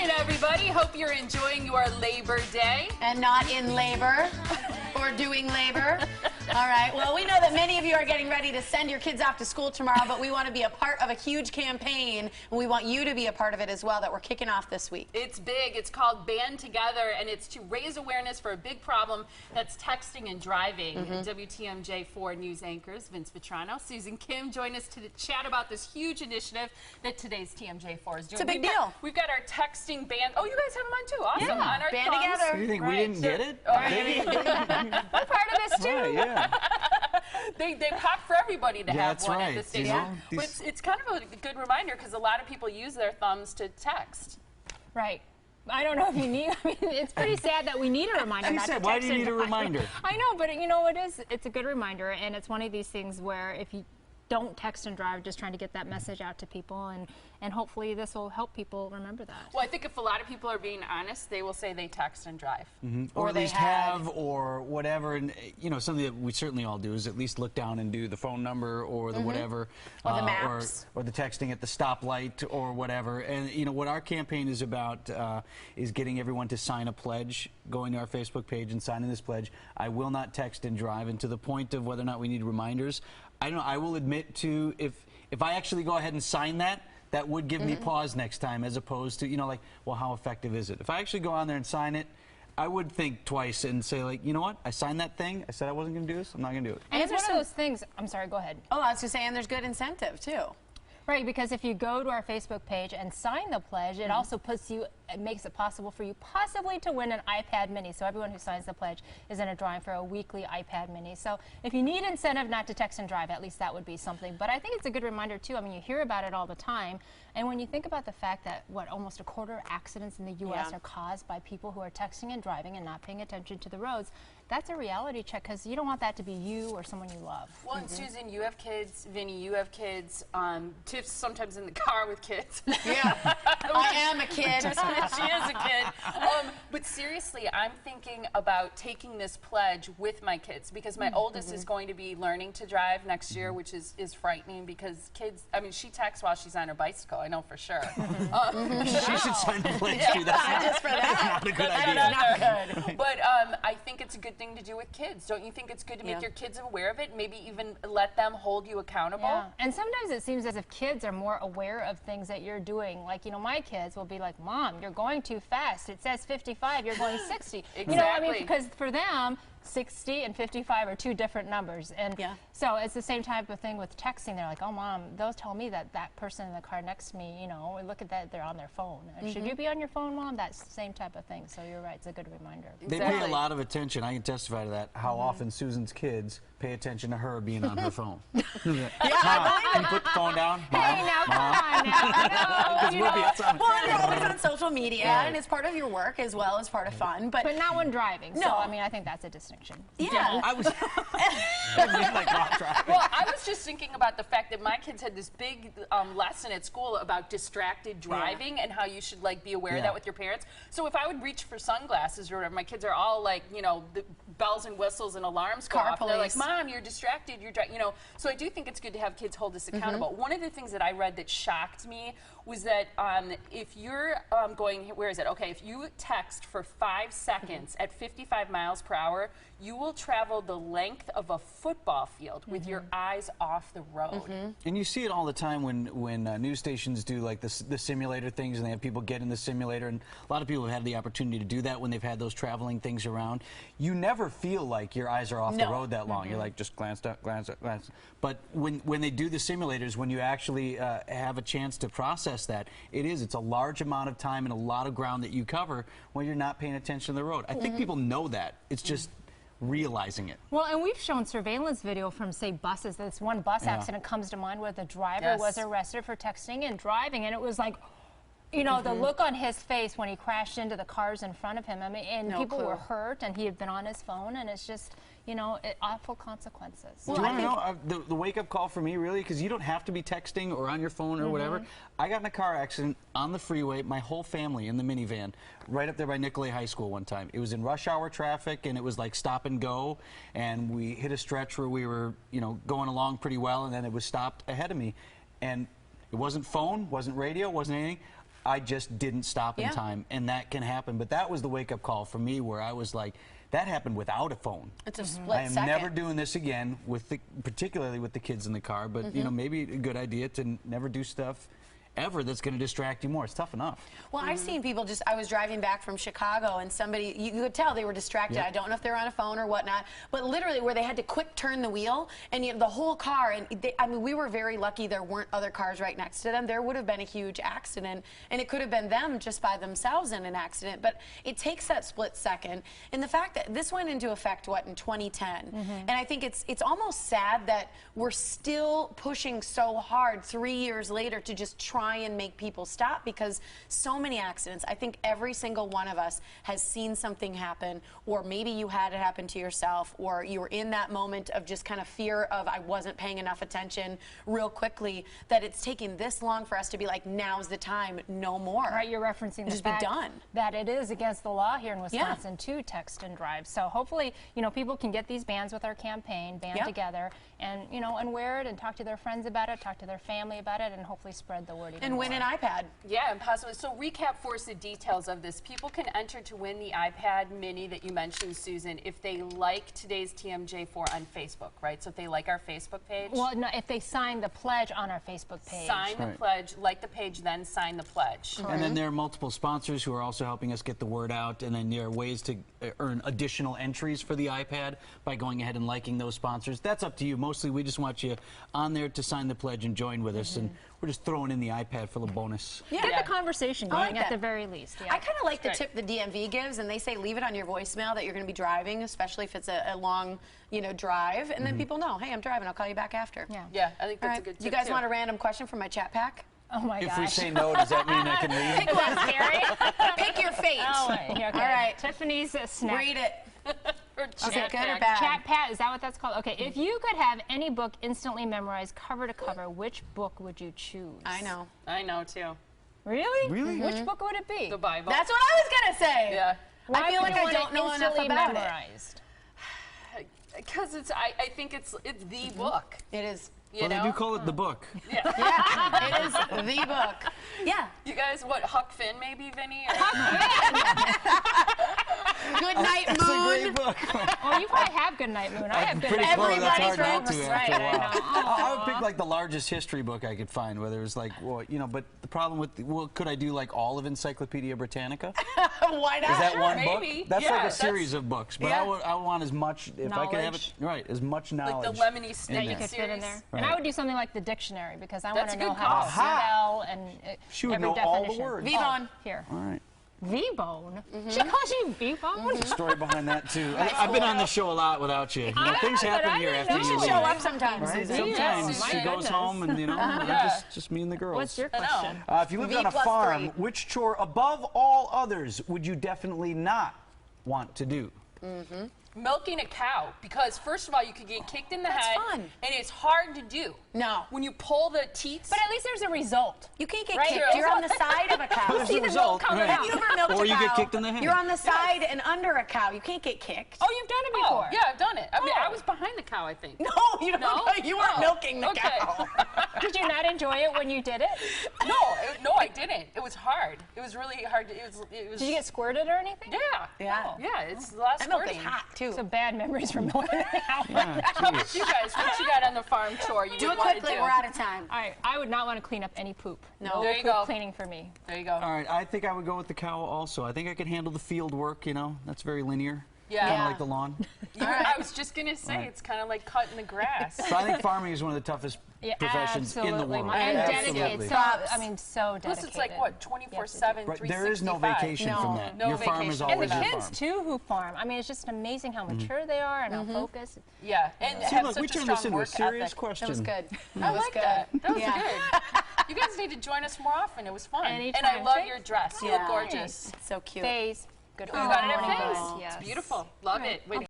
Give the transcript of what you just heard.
morning, everybody. Hope you're enjoying your Labor Day. And not in labor or doing labor. All right, well, we know that many of you are getting ready to send your kids off to school tomorrow, but we want to be a part of a huge campaign, and we want you to be a part of it as well that we're kicking off this week. It's big. It's called Band Together, and it's to raise awareness for a big problem that's texting and driving. WTMJ-4 news anchors Vince Vitrano, Susan Kim join us to chat about this huge initiative that today's TMJ4 is doing. It's a big deal. We've got our texting band. Oh, you guys have them on too. Awesome. Yeah. On our Band thumbs. Together. You think we didn't get it? I'm part of this too. Right, yeah. They pop for everybody to have that's one right. at the station. You know, But it's kind of a good reminder because a lot of people use their thumbs to text. Right. I don't know if you need, I mean, it's pretty sad that we need a reminder. She not said, to why text do you and need a drive. reminder? I know, but you know, it's a good reminder, and it's one of these things where if you don't text and drive, just trying to get that message out to people, and hopefully this will help people remember that. Well, I think if a lot of people are being honest, they will say they text and drive. Or at they least have, or whatever. And you know, something that we certainly all do is at least look down and do the phone number or the whatever, Or the maps. or the texting at the stoplight or whatever. And you know what our campaign is about is getting everyone to sign a pledge, going to our Facebook page and signing this pledge. I will not text and drive, and to the point of whether or not we need reminders. I don't know. I will admit to if I actually go ahead and sign that. That would give me pause next time, as opposed to, you know, like, well, how effective is it? If I actually go on there and sign it, I would think twice and say, like, you know what? I signed that thing. I said I wasn't going to do this. I'm not going to do it. And it's one of those things, I'm sorry, go ahead. Oh, I was just saying there's good incentive, too. Right, because if you go to our Facebook page and sign the pledge, it also puts you, it makes it possible for you possibly to win an iPad mini. So everyone who signs the pledge is in a drawing for a weekly iPad mini. So if you need incentive not to text and drive, at least that would be something. But I think it's a good reminder too. I mean, you hear about it all the time. And when you think about the fact that almost a quarter of accidents in the U.S. are caused by people who are texting and driving and not paying attention to the roads, that's a reality check, because you don't want that to be you or someone you love. Well, and Susan, you have kids. Vinny, you have kids. Tiff's sometimes in the car with kids. Yeah, I am a kid. She is a kid. But seriously, I'm thinking about taking this pledge with my kids, because my oldest is going to be learning to drive next year, which is frightening, because kids, I mean, she texts while she's on her bicycle, I know for sure. She should sign the pledge too. That's not, Just for that. not a good That's idea. not good. But I think it's a good thing to do with kids. Don't you think it's good to make your kids aware of it? Maybe even let them hold you accountable? Yeah. And sometimes it seems as if kids are more aware of things that you're doing. Like, you know, my kids will be like, Mom, you're going too fast. It says 55, you're going 60. Exactly. You know, I mean, because for them, 60 and 55 are two different numbers. And so it's the same type of thing with texting. They're like, oh, Mom, they'll tell me that that person in the car next to me, you know, look at that, they're on their phone. Should you be on your phone, Mom? That's the same type of thing. So you're right, it's a good reminder. They pay a lot of attention. I can testify to that, how often Susan's kids pay attention to her being on her phone. Mom, can you put the phone down? Mom, Hey, now, Mom. come on now. We'll be outside. Well, and you're always on social media, and it's part of your work as well as part of fun. But Not when driving. No. So, I mean, I think that's a distinction. yeah. I was like rock driving. Well, I was just thinking about the fact that my kids had this big lesson at school about distracted driving and how you should like be aware of that with your parents. So if I would reach for sunglasses or whatever, my kids are all like, you know, the bells and whistles and alarms go Car off. And they're like, police. Mom, you're distracted. You're you know. So I do think it's good to have kids hold us accountable. One of the things that I read that shocked me was that if you're going, where is it? Okay, if you text for 5 seconds at 55 miles per hour, you will travel the length of a football field with your eyes off the road. And you see it all the time when news stations do like the simulator things, and they have people get in the simulator, and a lot of people have had the opportunity to do that when they've had those traveling things around. You never feel like your eyes are off the road that long. You're like, just glance up, glance up, glance up. But when they do the simulators, when you actually have a chance to process that, it's a large amount of time and a lot of ground that you cover when you're not paying attention to the road. I think people know that. It's just realizing it. Well, and we've shown surveillance video from, say, buses. This one bus accident comes to mind where the driver was arrested for texting and driving, and it was like, you know, the look on his face when he crashed into the cars in front of him. I mean, and people were hurt, and he had been on his phone, and it's just, you know, awful consequences. Well, do you want to know the wake-up call for me, really? Because you don't have to be texting or on your phone or whatever. I got in a car accident on the freeway, my whole family in the minivan, right up there by Nicolay High School one time. It was in rush hour traffic, and it was like stop and go, and we hit a stretch where we were, you know, going along pretty well, and then it was stopped ahead of me. And it wasn't phone, wasn't radio, wasn't anything. I just didn't stop in time, and that can happen. But that was the wake-up call for me, where I was like, that happened without a phone. It's a split I am second. never doing this again, particularly with the kids in the car. But you know, maybe a good idea to never do stuff ever that's going to distract you more. It's tough enough. Well, I've seen people I was driving back from Chicago, and somebody, you could tell they were distracted. Yep. I don't know if they were on a phone or whatnot, but literally where they had to quick turn the wheel, and the whole car, and I mean, we were very lucky there weren't other cars right next to them. There would have been a huge accident, and it could have been them just by themselves in an accident, but it takes that split second. And the fact that this went into effect, what, in 2010, and I think it's almost sad that we're still pushing so hard 3 years later to just try and make people stop, because so many accidents. I think every single one of us has seen something happen, or maybe you had it happen to yourself, or you were in that moment of just kind of fear of, I wasn't paying enough attention real quickly, that it's taking this long for us to be like, now's the time, no more. Right, you're referencing the Just be fact done. that it is against the law here in Wisconsin to text and drive. So hopefully, you know, people can get these bans with our campaign, band together, and, you know, and wear it and talk to their friends about it, talk to their family about it, and hopefully spread the word even And more. win an iPad. Yeah, and possibly. So recap for us the details of this. People can enter to win the iPad mini that you mentioned, Susan, if they like today's TMJ4 on Facebook, right? So if they like our Facebook page. Well, no, if they sign the pledge on our Facebook page. Sign the pledge, like the page, then sign the pledge. And then there are multiple sponsors who are also helping us get the word out, and then there are ways to earn additional entries for the iPad by going ahead and liking those sponsors. That's up to you. Mostly we just want you on there to sign the pledge and join with us, and we're just throwing in the iPad for the bonus. Get the conversation I like going at that. the very least. Yeah. I kind of like the tip the DMV gives, and they say leave it on your voicemail that you're going to be driving, especially if it's a long, you know, drive, and then people know, hey, I'm driving, I'll call you back after. Yeah. Yeah, I think All that's right. a good tip, You guys too. want a random question from my chat pack? Oh my If gosh. we say no, does that mean I can leave? Pick one. Scary. Pick your fate. Oh, wait, here, okay. All right. Tiffany's snack. Read it. Or Is it chat good or pack. bad? Chat Pat, is that what that's called? Okay, if you could have any book instantly memorized cover to cover, which book would you choose? I know. I know, too. Really? Really? Which book would it be? The Bible. That's what I was going to say. Yeah. Why I feel would like you I want don't it know enough instantly about it. memorized? Because I think it's the book. It is. You Well, know? they do call it the book. Yeah, it is the book. Yeah. You guys, what, Huck Finn maybe, Vinny? Or Good night, It's a Moon. great book. Oh, you probably have Good Night Moon. I have Good Pretty Night close. Moon. That's hard Everybody's not to right, after a I while. know. I would pick like the largest history book I could find, whether it was like, well, you know, but the problem with, well, could I do like all of Encyclopedia Britannica? Why not? Is that one maybe. book? That's Yeah, like a that's- series of books, but Yeah. I want as much, if I could have it, Knowledge. right, as much knowledge. like the Lemony in Snicket That you there. could fit in there. series. And I would do something like the dictionary because I want That's to a know good how to call. spell and She would every know all the definition. words. V-Bone. Here. All right. V-Bone? She calls you V-Bone? Story behind that too. I've been on the show a lot without you. You know, things but happen I here didn't after know. you You should leave. show up sometimes, Right? Susie. Sometimes Yeah, she my goes goodness. home and, you know, just me and the girls. What's your I know. question? If you lived on a V+3. farm, which chore above all others would you definitely not want to do? Milking a cow, because first of all, you could get kicked in the That's head, fun. and it's hard to do. No. When you pull the teats. But at least there's a result. You can't get Right, kicked. girls. You're on the side of a cow. There's see the the result, milk coming right. out. You ever milked Or a you cow? get kicked in the head. You're on the side and under a cow. You can't get kicked. Oh, you've done it before. yeah, I've done it. I mean, Oh. I was behind the cow, I think. No, you don't. No? You weren't Oh, milking the okay. cow. Did you not enjoy it when you did it? No, I didn't. It was hard. It was really hard. It was. Did you get squirted or anything? Yeah. Yeah. Yeah, it's a lot of That milk is squirting. hot too. So bad memories from milking a cow. How about you guys? What you got on the farm chore you Do it would want to quickly. do? We're out of time. All right, I would not want to clean up any poop. No There you poop go. cleaning for me. There you go. All right, I think I would go with the cow also. I think I could handle the field work, you know. That's very linear. Yeah. Kind of Yeah. like the lawn. I was just gonna say it's kind of like cutting the grass. So I think farming is one of the toughest Yeah, professions in the absolutely. world. And Absolutely. dedicated. So, I mean, so dedicated. Plus, it's like what, 24/7, Right, 365. there is no vacation from that. No Your farm is vacation. And the always your kids farm. too who farm. I mean, it's just amazing how mature they are and how focused. Yeah, and See, have look, such we a turned strong this into a work serious ethic. question. That was good. I That was like good. that. That was Yeah. good. You guys need to join us more often. It was fun. And I Anytime. love your dress. You Yeah. look gorgeous. So cute. Phase. Good. You got it at morning Face. bud. It's Yes. beautiful. Love it. Wait,